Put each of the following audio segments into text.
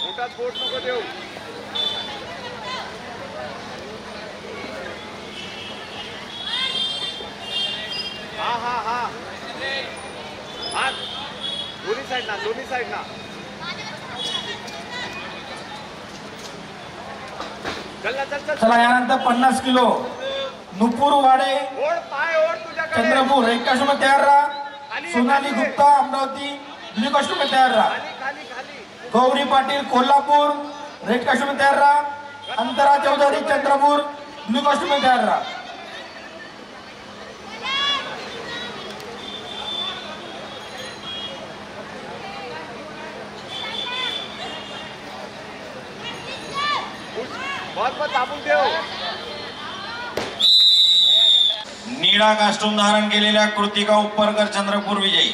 मोठा स्पोर्ट नको देऊ. हा हा हा हा दोन्ही साइड ना चला यानंतर 50 किलो नुपूर वाडे चंद्रपूर एक कॉस्ट्यूम में तैयार रहा. सोनाली गुप्ता अमरावती ब्लू कॉस्ट्यूम में तैयार रहा. गौरी पाटील कोल्हापुर रेड कॉस्ट्यूम में तैयार रहा. अंतरा चौधरी चंद्रपूर ब्लू कॉस्ट्यूम में तैयार रहा. नीळा कास्टूम धारण केलेल्या कृतिका उपरकर चंद्रपूर विजयी.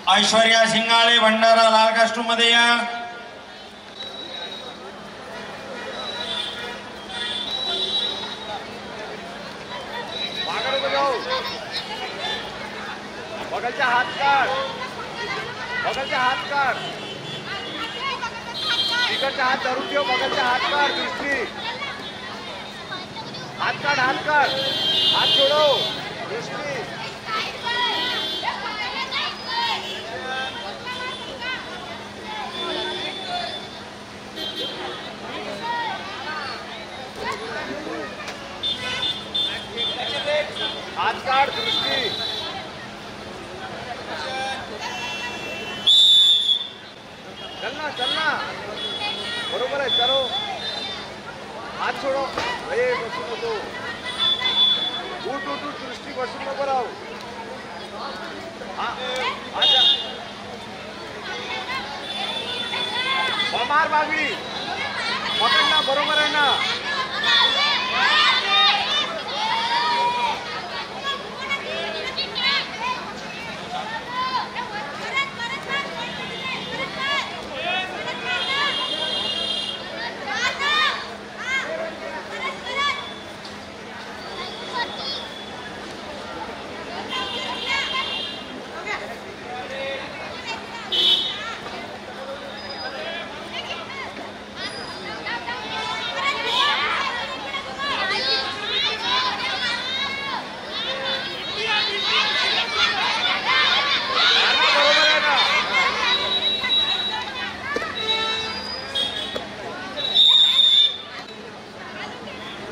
ऐश्वर्या शिंगाळे भंडारा लाल कास्टूम मध्ये या. बगलचा हात काढ तिकडचा हात धरून ठेव. बगलचा हात काढ दृष्टी हात सोडव दृष्टी. हात काढ दृष्टी. चल ना बरोबर आहे. करो हात सोडो. बसू नको. उठ दृष्टी बसून नको राहू. मार बागडी पकड ना. बरोबर आहे ना.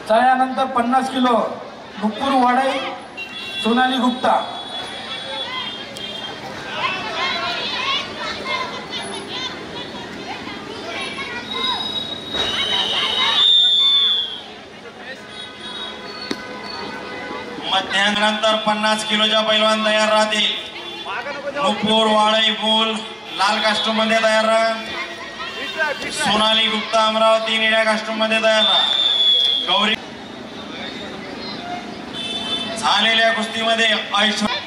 चला यानंतर 50 किलो नुपूर वाडे सोनाली गुप्ता. मध्यानंतर 50 किलोच्या पैलवान तयार राहतील. नुपूर वाडे बोल लाल कास्टूम मध्ये तयार राहा. सोनाली गुप्ता अमरावती निळ्या कास्टूम मध्ये तयार राहा. गौरी झालेल्या कुस्तीमध्ये ऐश्वर्या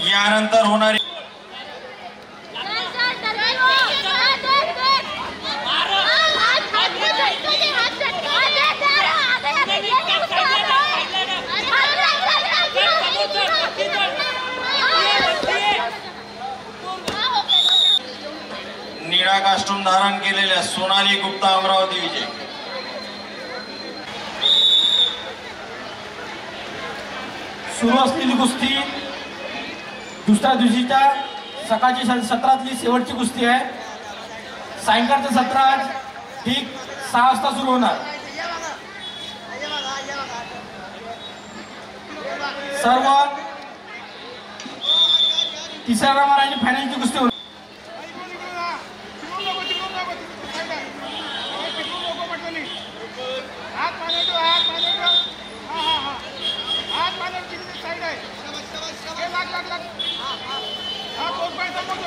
यानंतर होणारी निळा कास्टूम धारण केलेल्या सोनाली गुप्ता अमरावती विजय. सुरू असलेली कुस्ती दुसऱ्या दिवशीच्या सकाळची सत्रातली शेवटची कुस्ती आहे. सायंकाळचं सत्र आज ठीक 6 वाजता सुरू होणार. सर्व तिसऱ्या नंबर आणि फायनलची कुस्ती होणार. हात हा तोच पाय समोर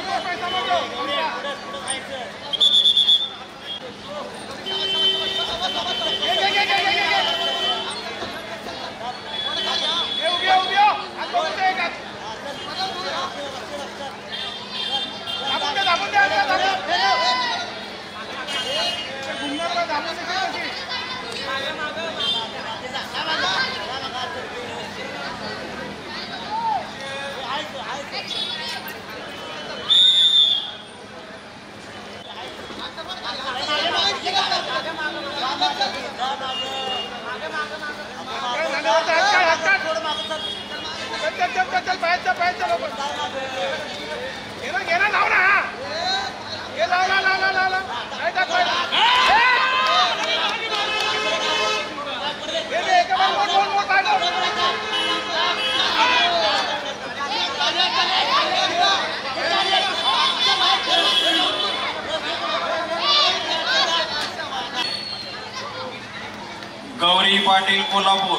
गौरी पाटील कोल्हापूर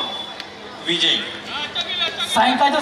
विजय. सायंकाळच्या